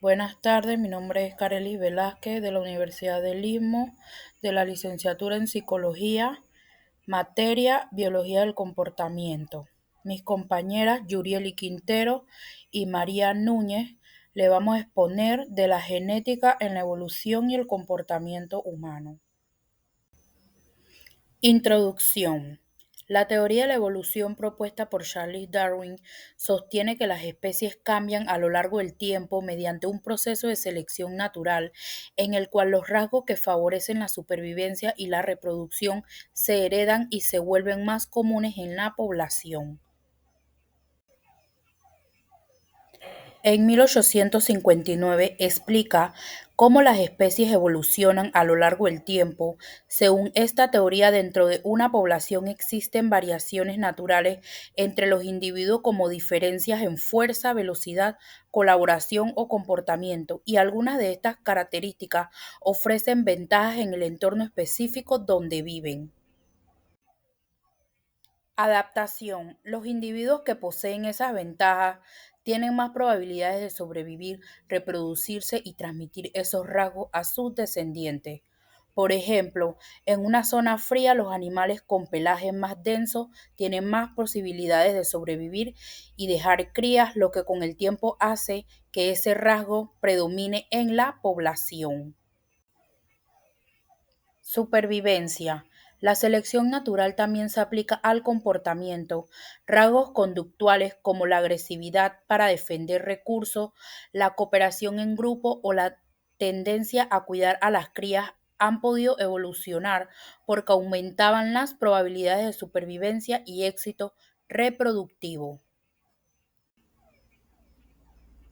Buenas tardes, mi nombre es Carelis Velázquez de la Universidad del Istmo, de la licenciatura en Psicología, materia Biología del Comportamiento. Mis compañeras Yurieli Quintero y María Núñez le vamos a exponer de la genética en la evolución y el comportamiento humano. Introducción. La teoría de la evolución propuesta por Charles Darwin sostiene que las especies cambian a lo largo del tiempo mediante un proceso de selección natural en el cual los rasgos que favorecen la supervivencia y la reproducción se heredan y se vuelven más comunes en la población. En 1859 explica cómo las especies evolucionan a lo largo del tiempo. Según esta teoría, dentro de una población existen variaciones naturales entre los individuos como diferencias en fuerza, velocidad, colaboración o comportamiento, y algunas de estas características ofrecen ventajas en el entorno específico donde viven. Adaptación. Los individuos que poseen esas ventajas tienen más probabilidades de sobrevivir, reproducirse y transmitir esos rasgos a sus descendientes. Por ejemplo, en una zona fría, los animales con pelaje más denso tienen más posibilidades de sobrevivir y dejar crías, lo que con el tiempo hace que ese rasgo predomine en la población. Supervivencia. La selección natural también se aplica al comportamiento. Rasgos conductuales como la agresividad para defender recursos, la cooperación en grupo o la tendencia a cuidar a las crías han podido evolucionar porque aumentaban las probabilidades de supervivencia y éxito reproductivo.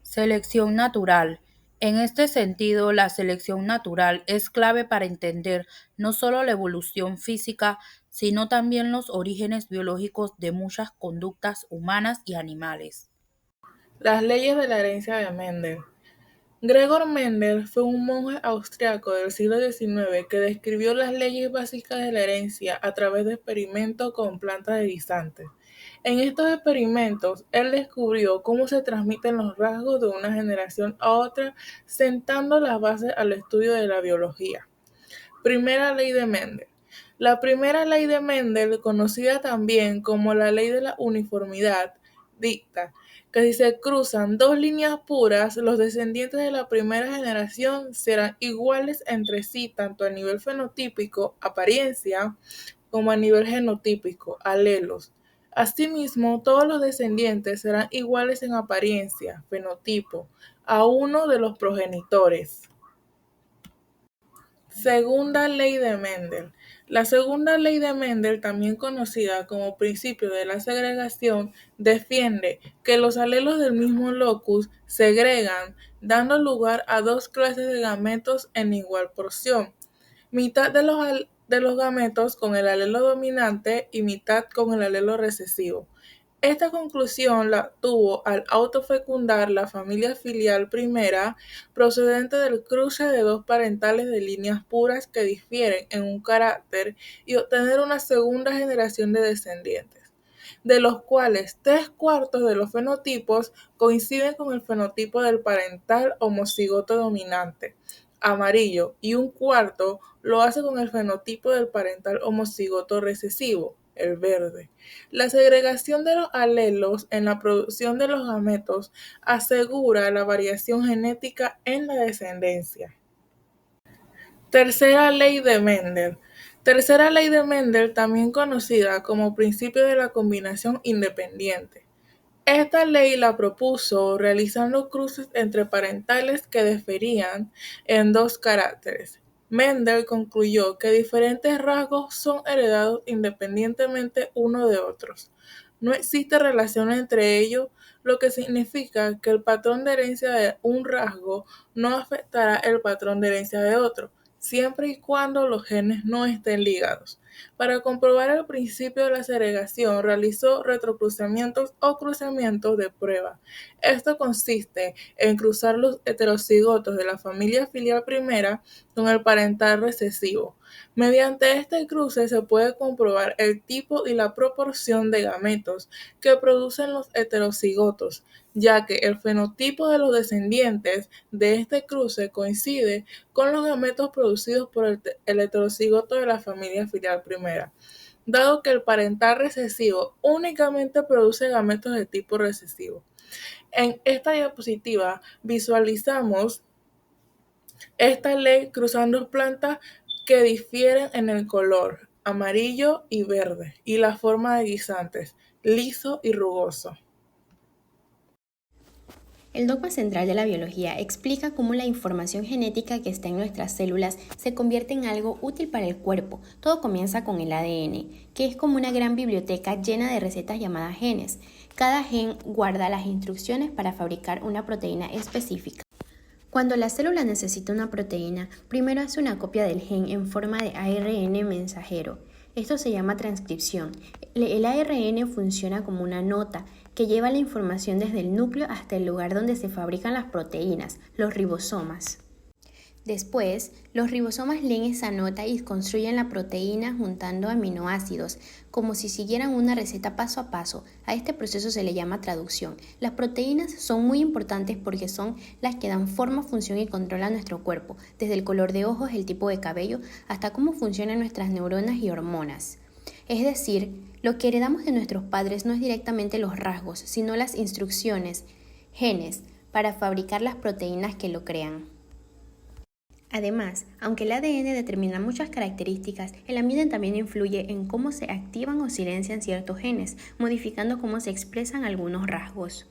Selección natural. En este sentido, la selección natural es clave para entender no solo la evolución física, sino también los orígenes biológicos de muchas conductas humanas y animales. Las leyes de la herencia de Mendel. Gregor Mendel fue un monje austriaco del siglo XIX que describió las leyes básicas de la herencia a través de experimentos con plantas de guisantes. En estos experimentos, él descubrió cómo se transmiten los rasgos de una generación a otra, sentando las bases al estudio de la biología. Primera ley de Mendel. La primera ley de Mendel, conocida también como la ley de la uniformidad, dicta que si se cruzan dos líneas puras, los descendientes de la primera generación serán iguales entre sí, tanto a nivel fenotípico, apariencia, como a nivel genotípico, alelos. Asimismo, todos los descendientes serán iguales en apariencia, fenotipo, a uno de los progenitores. Segunda ley de Mendel. La segunda ley de Mendel, también conocida como principio de la segregación, defiende que los alelos del mismo locus segregan, dando lugar a dos clases de gametos en igual porción. Mitad de los gametos con el alelo dominante y mitad con el alelo recesivo. Esta conclusión la tuvo al autofecundar la familia filial primera, procedente del cruce de dos parentales de líneas puras que difieren en un carácter, y obtener una segunda generación de descendientes, de los cuales 3/4 de los fenotipos coinciden con el fenotipo del parental homocigoto dominante, amarillo, y 1/4 lo hace con el fenotipo del parental homocigoto recesivo, el verde. La segregación de los alelos en la producción de los gametos asegura la variación genética en la descendencia. Tercera ley de Mendel. Tercera ley de Mendel, también conocida como principio de la combinación independiente. Esta ley la propuso realizando cruces entre parentales que diferían en dos caracteres. Mendel concluyó que diferentes rasgos son heredados independientemente uno de otros. No existe relación entre ellos, lo que significa que el patrón de herencia de un rasgo no afectará el patrón de herencia de otro, siempre y cuando los genes no estén ligados. Para comprobar el principio de la segregación, realizó retrocruzamientos o cruzamientos de prueba. Esto consiste en cruzar los heterocigotos de la familia filial primera con el parental recesivo. Mediante este cruce se puede comprobar el tipo y la proporción de gametos que producen los heterocigotos, ya que el fenotipo de los descendientes de este cruce coincide con los gametos producidos por el heterocigoto de la familia filial primera, dado que el parental recesivo únicamente produce gametos de tipo recesivo. En esta diapositiva visualizamos esta ley cruzando plantas que difieren en el color, amarillo y verde, y la forma de guisantes, liso y rugoso. El dogma central de la biología explica cómo la información genética que está en nuestras células se convierte en algo útil para el cuerpo. Todo comienza con el ADN, que es como una gran biblioteca llena de recetas llamadas genes. Cada gen guarda las instrucciones para fabricar una proteína específica. Cuando la célula necesita una proteína, primero hace una copia del gen en forma de ARN mensajero. Esto se llama transcripción. El ARN funciona como una nota que lleva la información desde el núcleo hasta el lugar donde se fabrican las proteínas, los ribosomas. Después, los ribosomas leen esa nota y construyen la proteína juntando aminoácidos, como si siguieran una receta paso a paso. A este proceso se le llama traducción. Las proteínas son muy importantes porque son las que dan forma, función y control a nuestro cuerpo, desde el color de ojos, el tipo de cabello, hasta cómo funcionan nuestras neuronas y hormonas. Es decir, lo que heredamos de nuestros padres no es directamente los rasgos, sino las instrucciones, genes, para fabricar las proteínas que lo crean. Además, aunque el ADN determina muchas características, el ambiente también influye en cómo se activan o silencian ciertos genes, modificando cómo se expresan algunos rasgos.